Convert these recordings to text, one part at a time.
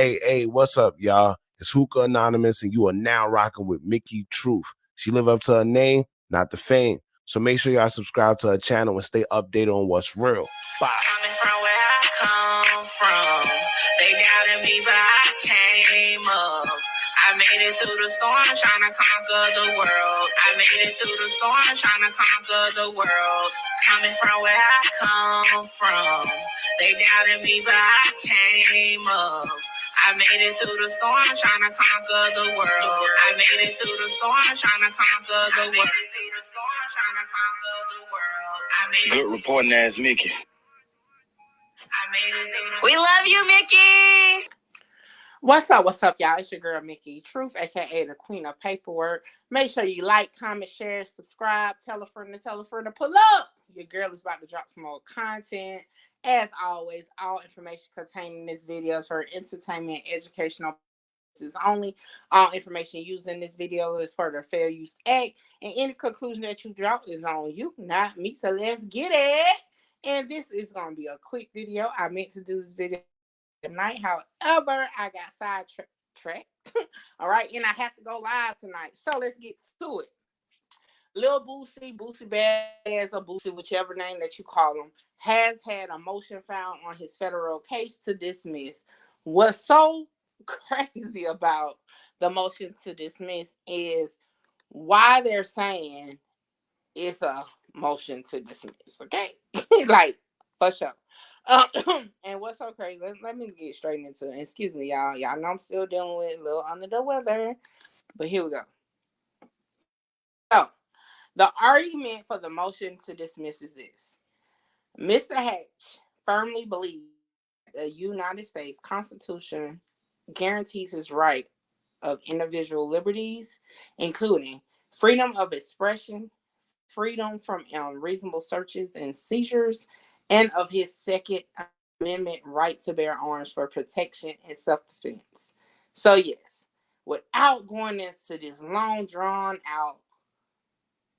Hey, what's up, y'all? It's Hookah Anonymous, and you are now rocking with Mickey Truth. She live up to her name, not the fame. So make sure y'all subscribe to her channel and stay updated on what's real. Bye. Coming from where I come from, they doubted me, but I came up. I made it through the storm, trying to conquer the world. I made it through the storm, trying to conquer the world. Coming from where I come from, they doubted me, but I came up. I made it through the storm, trying to conquer the world. I made it through the storm, trying to conquer the world. Good reporting ass Mickey. We love you, Mickey. What's up, y'all? It's your girl, Mickey Truth, aka the Queen of Paperwork. Make sure you like, comment, share, subscribe, tell a friend to pull up. Your girl is about to drop some more content. As always, all information contained in this video is for entertainment and educational purposes only. All information used in this video is for the Fair Use Act, and any conclusion that you draw is on you, not me. So let's get it. And this is going to be a quick video. I meant to do this video tonight, however, I got sidetracked. All right, and I have to go live tonight. So let's get to it. Lil Boosie Badass, or Boosie, whichever name that you call him, has had a motion found on his federal case to dismiss. What's so crazy about the motion to dismiss is why they're saying it's a motion to dismiss, okay? Like, for sure. And what's so crazy, let me get straight into it. Excuse me, y'all. Y'all know I'm still dealing with a little under the weather, but here we go. So, the argument for the motion to dismiss is this. Mr. Hatch firmly believes the United States Constitution guarantees his right of individual liberties, including freedom of expression, freedom from unreasonable searches and seizures, and of his Second Amendment right to bear arms for protection and self-defense. So yes, without going into this long, drawn-out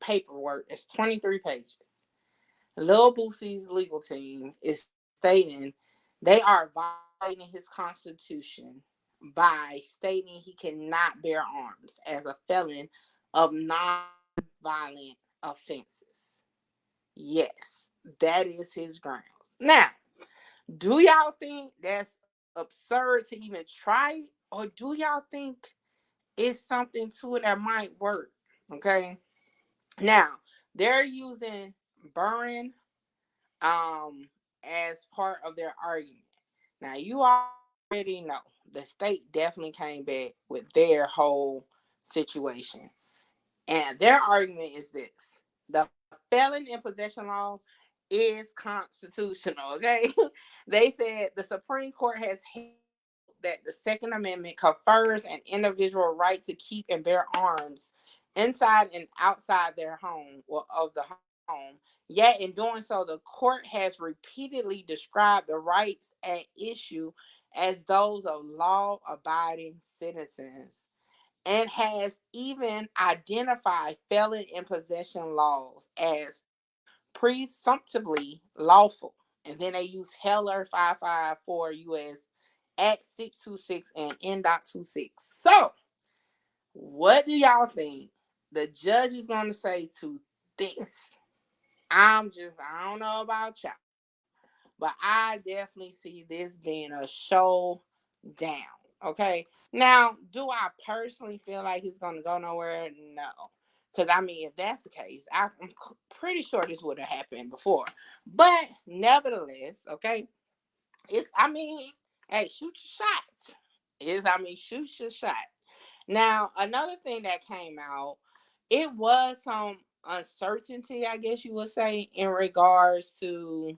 paperwork, it's 23 pages, Lil Boosie's legal team is stating they are violating his constitution by stating he cannot bear arms as a felon of non-violent offenses. Yes, that is his grounds. Now, do y'all think that's absurd to even try it? Or do y'all think it's something to it that might work? Okay. Now, they're using Burren as part of their argument. Now, you already know the state definitely came back with their whole situation. And their argument is this. The felon in possession law is constitutional, okay? They said the Supreme Court has held that the Second Amendment confers an individual right to keep and bear arms inside and outside their home or of the home. Yet in doing so, the court has repeatedly described the rights at issue as those of law-abiding citizens, and has even identified felon in possession laws as presumptively lawful. And then they use Heller 554 U.S. Act 626 and N.26. So, what do y'all think the judge is going to say to this? I don't know about y'all, but I definitely see this being a showdown. Okay. Now, do I personally feel like it's going to go nowhere? No. Because, I mean, if that's the case, I'm pretty sure this would have happened before. But, nevertheless, okay, hey, shoot your shot. Shoot your shot. Now, another thing that came out, it was some uncertainty, I guess you would say, in regards to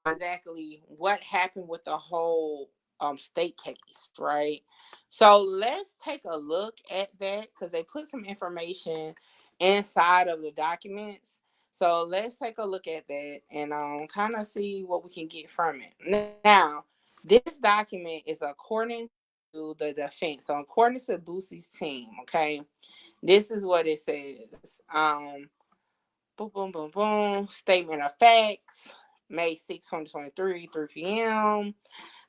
exactly what happened with the whole state case, right? So let's take a look at that because they put some information inside of the documents. So let's take a look at that and kind of see what we can get from it. Now, this document is according to the defense. So according to Boosie's team, okay, this is what it says. Boom, boom, boom, boom. Statement of facts. May 6, 2023, 3 p.m.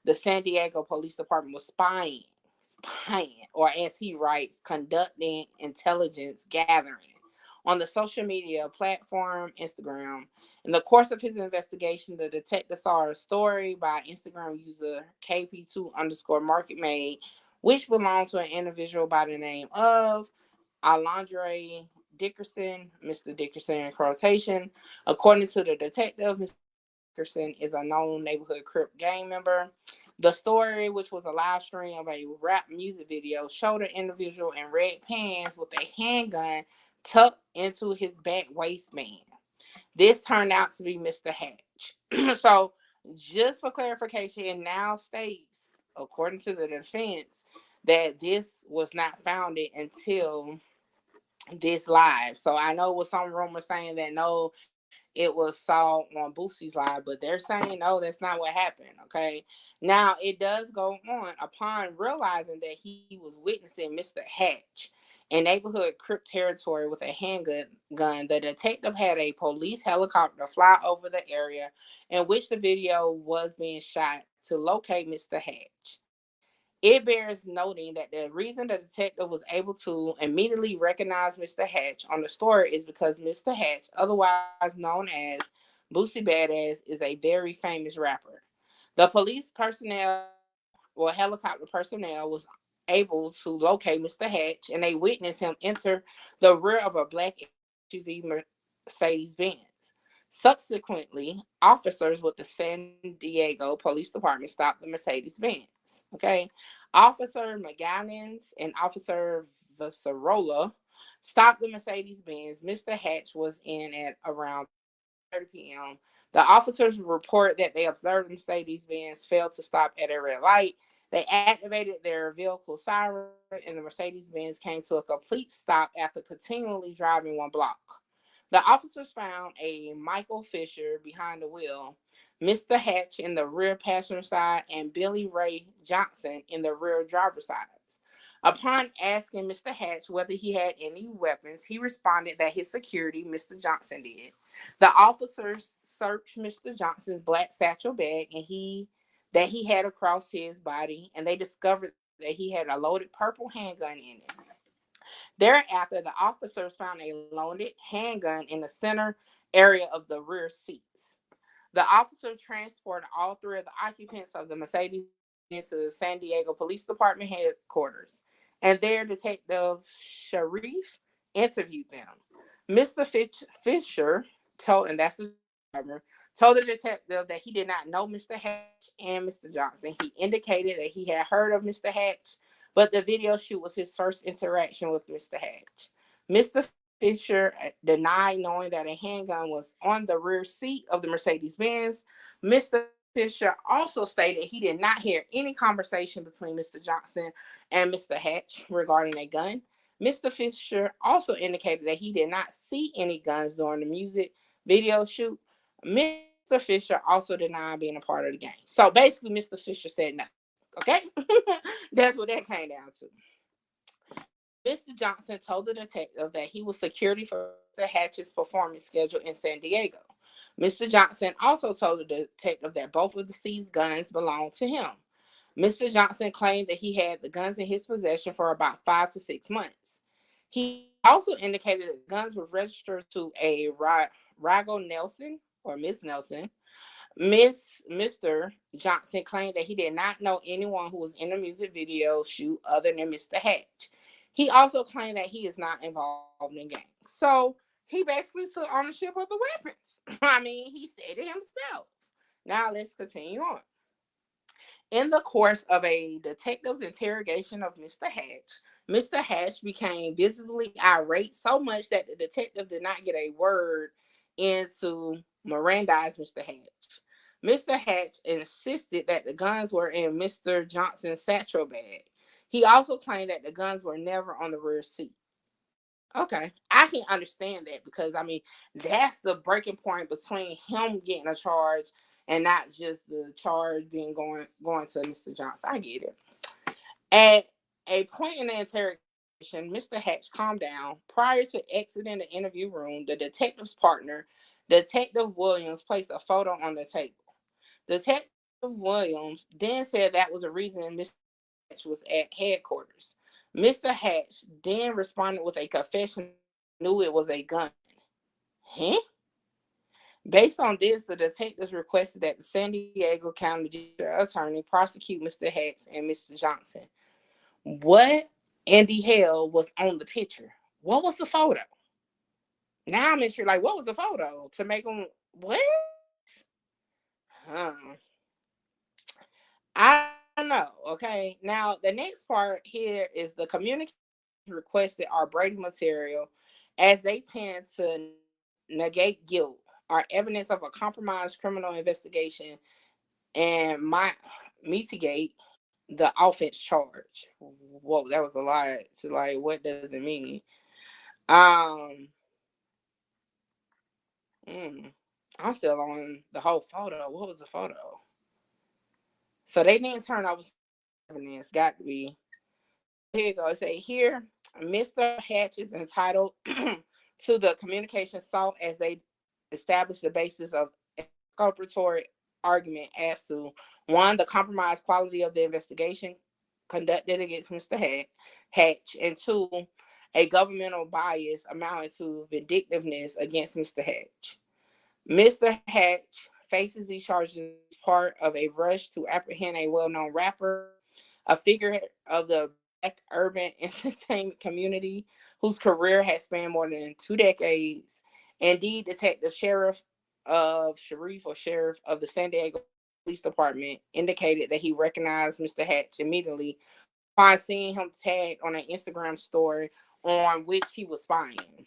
the San Diego Police Department was spying, or as he writes, conducting intelligence gathering on the social media platform Instagram. In the course of his investigation, the detective saw a story by Instagram user KP2 underscore market made, which belonged to an individual by the name of Alondre Dickerson, Mr. Dickerson in quotation. According to the detective, Mr. Dickerson is a known neighborhood Crip gang member. The story, which was a live stream of a rap music video, showed an individual in red pants with a handgun tucked into his back waistband. This turned out to be Mr. Hatch. So, just for clarification, it now states, according to the defense, that this was not founded until this live. So I know with some rumors saying that no, it was saw on Boosie's live, but they're saying no, that's not what happened. Okay. Now it does go on upon realizing that he was witnessing Mr. Hatch in neighborhood Crip territory with a handgun. The detective had a police helicopter fly over the area in which the video was being shot to locate Mr. Hatch. It bears noting that the reason the detective was able to immediately recognize Mr. Hatch on the story is because Mr. Hatch, otherwise known as Boosie Badass, is a very famous rapper. The police personnel or helicopter personnel was able to locate Mr. Hatch, and they witnessed him enter the rear of a black SUV Mercedes Benz. Subsequently, officers with the San Diego Police Department stopped the Mercedes Benz. Okay. Officer McGowan's and Officer Vasarola stopped the Mercedes Benz Mr. Hatch was in at around 30 p.m. The officers report that they observed the Mercedes Benz failed to stop at a red light. They activated their vehicle siren, and the Mercedes Benz came to a complete stop after continually driving one block. The officers found a Michael Fisher behind the wheel, Mr. Hatch in the rear passenger side, and Billy Ray Johnson in the rear driver's side. Upon asking Mr. Hatch whether he had any weapons, he responded that his security, Mr. Johnson, did. The officers searched Mr. Johnson's black satchel bag that he had across his body, and they discovered that he had a loaded purple handgun in it. Thereafter, the officers found a loaded handgun in the center area of the rear seats. The officers transported all three of the occupants of the Mercedes Benz to the San Diego Police Department headquarters, and there Detective Sharif interviewed them. Mr. Fisher told, and that's the driver, told the detective that he did not know Mr. Hatch and Mr. Johnson. He indicated that he had heard of Mr. Hatch, but the video shoot was his first interaction with Mr. Hatch. Mr. Fisher denied knowing that a handgun was on the rear seat of the Mercedes Benz. Mr. Fisher also stated he did not hear any conversation between Mr. Johnson and Mr. Hatch regarding a gun. Mr. Fisher also indicated that he did not see any guns during the music video shoot. Mr. Fisher also denied being a part of the game. So basically, Mr. Fisher said nothing. Okay? That's what that came down to. Mr. Johnson told the detective that he was security for Mr. Hatch's performance schedule in San Diego. Mr. Johnson also told the detective that both of the seized guns belonged to him. Mr. Johnson claimed that he had the guns in his possession for about 5 to 6 months. He also indicated that the guns were registered to a Rago Nelson or Miss Nelson. Mr. Johnson claimed that he did not know anyone who was in the music video shoot other than Mr. Hatch. He also claimed that he is not involved in gangs. So he basically took ownership of the weapons. I mean, he said it himself. Now let's continue on. In the course of a detective's interrogation of Mr. Hatch became visibly irate so much that the detective did not get a word into Mirandize Mr. Hatch. Mr. Hatch insisted that the guns were in Mr. Johnson's satchel bag. He also claimed that the guns were never on the rear seat. Okay, I can understand that because I mean that's the breaking point between him getting a charge and not just the charge being going to Mr. Johnson. I get it. At a point in the interrogation, Mr. Hatch calmed down. Prior to exiting the interview room, the detective's partner, Detective Williams, placed a photo on the table. Detective Williams then said that was the reason Mr. Hatch was at headquarters. Mr. Hatch then responded with a confession knew it was a gun. Huh? Based on this, the detectives requested that the San Diego County District Attorney prosecute Mr. Hatch and Mr. Johnson. What in the hell was on the picture? What was the photo? Now I'm interested, like, what was the photo to make them what? Huh. I don't know. Okay. Now the next part here is the communication requested are Brady material, as they tend to negate guilt, are evidence of a compromised criminal investigation, and might mitigate the offense charge. Whoa, that was a lot. So, like, what does it mean? Um, I'm still on the whole photo. What was the photo? So they didn't turn over evidence. Got to be. Here you go. It say here, Mr. Hatch is entitled to the communication sought as they establish the basis of exculpatory argument as to one, the compromised quality of the investigation conducted against Mr. Hatch, and two, a governmental bias amounting to vindictiveness against Mr. Hatch. Mr. Hatch faces these charges as part of a rush to apprehend a well-known rapper, a figure of the Black urban entertainment community whose career has spanned more than 2 decades. Indeed, Detective Sheriff of the San Diego Police Department indicated that he recognized Mr. Hatch immediately upon seeing him tagged on an Instagram story on which he was spying.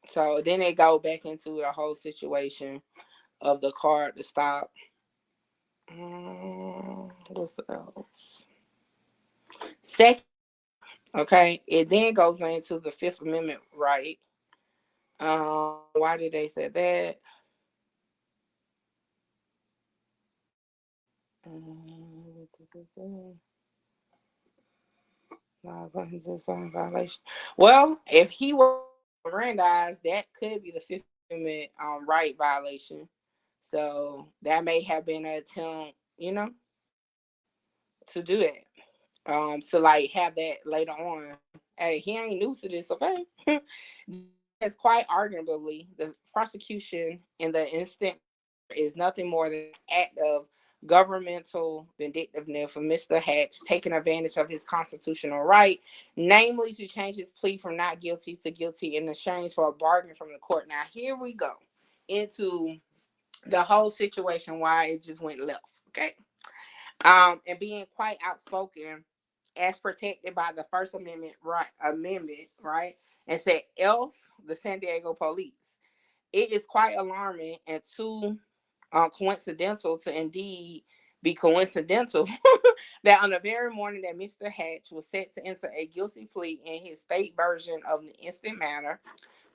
So then they go back into the whole situation of the car to stop. What's else? Second, okay, it then goes into the Fifth Amendment right. Why did they say that? Violation. Well, if he were Mirandized, that could be the Fifth Amendment right violation. So that may have been an attempt, to do it. To like have that later on. Hey, he ain't new to this, okay? It's quite arguably the prosecution in the instant is nothing more than an act of governmental vindictiveness for Mr. Hatch taking advantage of his constitutional right, namely to change his plea from not guilty to guilty in exchange for a bargain from the court. Now here we go into the whole situation why it just went left, okay? And being quite outspoken as protected by the First Amendment, right? And said, "Elf, the San Diego police. It is quite alarming and too coincidental to indeed be coincidental that on the very morning that Mr. Hatch was set to enter a guilty plea in his state version of the instant matter,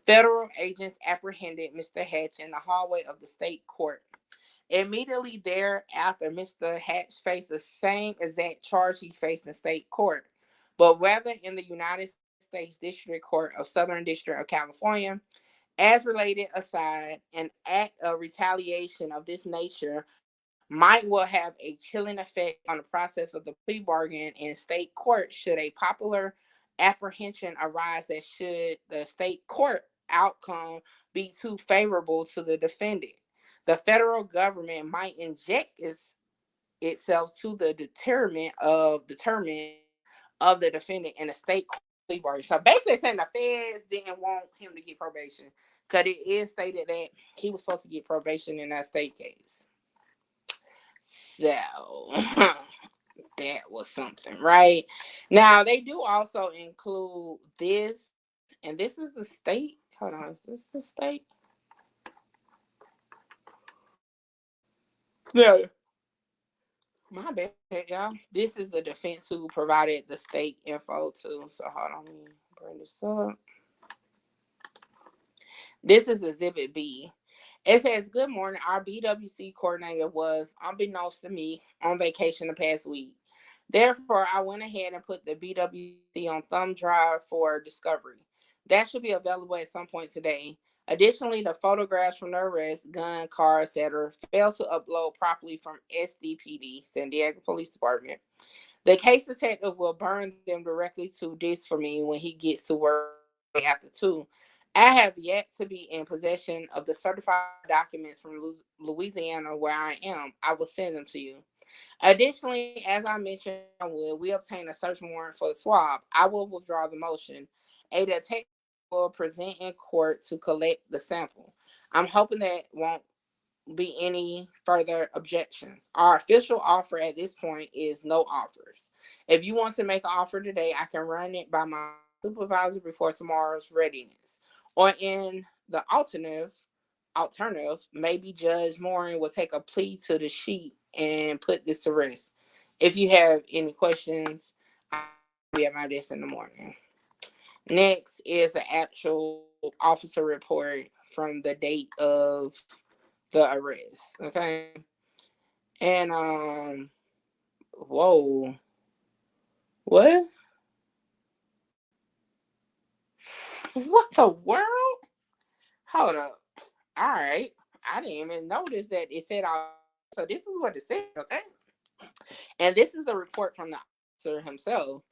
federal agents apprehended Mr. Hatch in the hallway of the state court. Immediately thereafter, Mr. Hatch faced the same exact charge he faced in state court, but rather in the United States District Court of Southern District of California. As related aside, an act of retaliation of this nature might well have a chilling effect on the process of the plea bargain in state court should a popular apprehension arise that should the state court outcome be too favorable to the defendant. The federal government might inject itself to the determinant of the defendant in a state plea bargain. So basically saying the feds didn't want him to get probation because it is stated that he was supposed to get probation in that state case. So that was something, right? Now they do also include this, and this is the state. Hold on, is this the state? Yeah. My bad, y'all. This is the defense who provided the state info too. So hold on, let me bring this up. This is Exhibit B. It says, "Good morning. Our BWC coordinator was, unbeknownst to me, on vacation the past week. Therefore, I went ahead and put the BWC on thumb drive for discovery. That should be available at some point today. Additionally, the photographs from the arrest, gun, car, etc., failed to upload properly from SDPD, San Diego Police Department. The case detective will burn them directly to this for me when he gets to work after 2. I have yet to be in possession of the certified documents from Louisiana where I am. I will send them to you. Additionally, as I mentioned, we obtain a search warrant for the swab. I will withdraw the motion. A detective will present in court to collect the sample. I'm hoping that won't be any further objections. Our official offer at this point is no offers. If you want to make an offer today, I can run it by my supervisor before tomorrow's readiness. Or in the alternative, maybe Judge Morin will take a plea to the sheet and put this to rest. If you have any questions, I'll be at my desk in the morning. Next is the actual officer report from the date of the arrest. Okay. And whoa. What? What the world? Hold up. All right. I didn't even notice that it said all. So this is what it said, okay? And this is the report from the officer himself.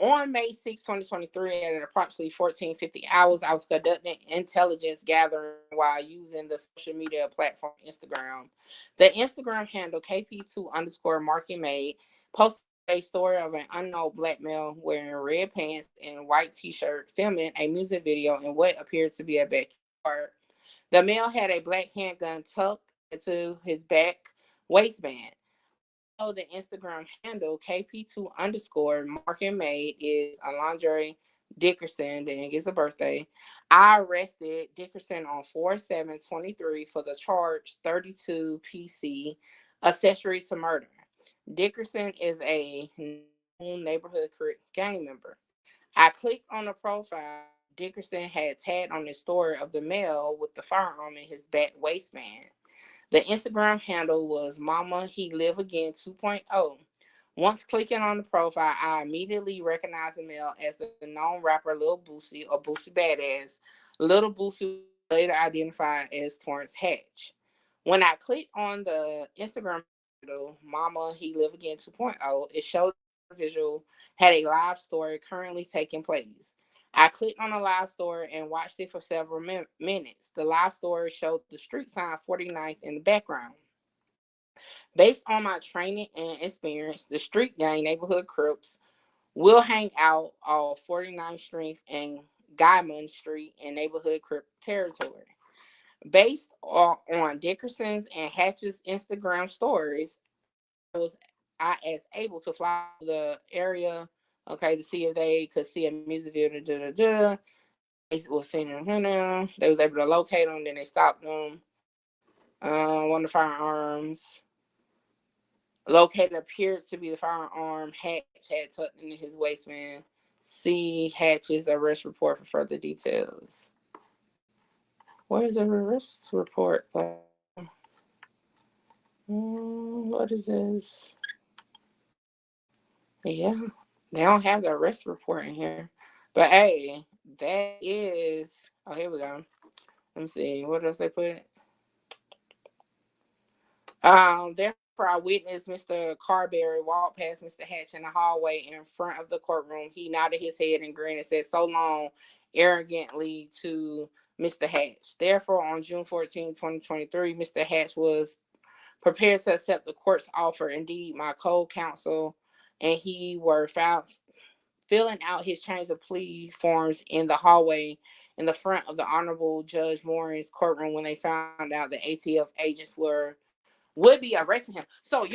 On May 6, 2023, at approximately 14:50 hours, I was conducting intelligence gathering while using the social media platform Instagram. The Instagram handle KP2 underscore market made posted a story of an unknown black male wearing red pants and white t-shirt filming a music video in what appeared to be a backyard. The male had a black handgun tucked into his back waistband. The Instagram handle KP2 underscore market made is Alondre Dickerson, then it gets a birthday. I arrested Dickerson on 4/7/23 for the charge 32 PC accessory to murder. Dickerson is a neighborhood gang member. I clicked on the profile Dickerson had tagged on the story of the male with the firearm in his back waistband. The Instagram handle was Mama He Live Again 2.0. Once clicking on the profile, I immediately recognized the male as the known rapper Lil Boosie or Boosie Badass. Little Boosie later identified as Torrance Hatch. When I clicked on the Instagram handle Mama He Live Again 2.0, it showed the visual had a live story currently taking place. I clicked on the live story and watched it for several minutes. The live story showed the street sign 49th in the background. Based on my training and experience, the street gang neighborhood Crips will hang out on 49th Street and Guyman Street in neighborhood Crip territory. Based on Dickerson's and Hatch's Instagram stories, I was able to fly to the area, okay, to see if they could see a music video. They was seeing them. They was able to locate them. Then they stopped them. One of the firearms located appears to be the firearm Hatch had tucked into his waistband. See Hatch's arrest report for further details. Where's the arrest report? What is this? Yeah, they don't have the arrest report in here. But hey, that is. Oh, here we go. Let me see. What else they put? Therefore, I witnessed Mr. Carberry walk past Mr. Hatch in the hallway in front of the courtroom. He nodded his head and grinned and said, "So long," arrogantly to Mr. Hatch. Therefore, on June 14, 2023, Mr. Hatch was prepared to accept the court's offer. Indeed, my co-counsel and he were found filling out his change of plea forms in the hallway in the front of the Honorable Judge Morin's courtroom when they found out the ATF agents would be arresting him. So,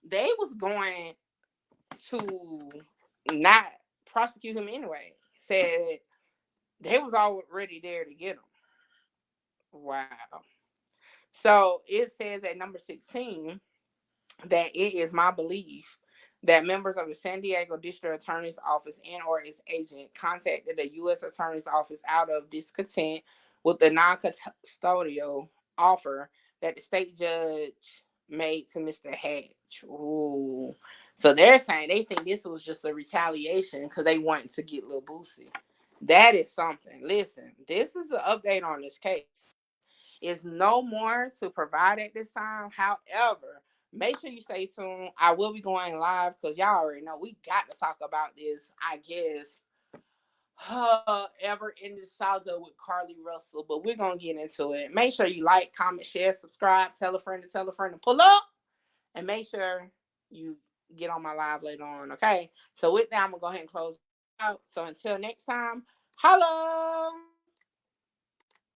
they was going to not prosecute him anyway. Said they was already there to get him. Wow. So it says at number 16 that it is my belief that members of the San Diego District Attorney's Office and or its agent contacted the U.S. Attorney's Office out of discontent with the non-custodial offer that the state judge made to Mr. Hatch. Ooh. So they're saying they think this was just a retaliation because they wanted to get Lil Boosie. That is something. Listen, this is an update on this case. Is no more to provide at this time. However, make sure you stay tuned. I will be going live because y'all already know we got to talk about this. I guess ever in this saga with Carly Russell, but we're gonna get into it. Make sure you like, comment, share, subscribe, tell a friend to pull up, and make sure you get on my live later on. Okay. So with that, I'm gonna go ahead and close out. So until next time, holla.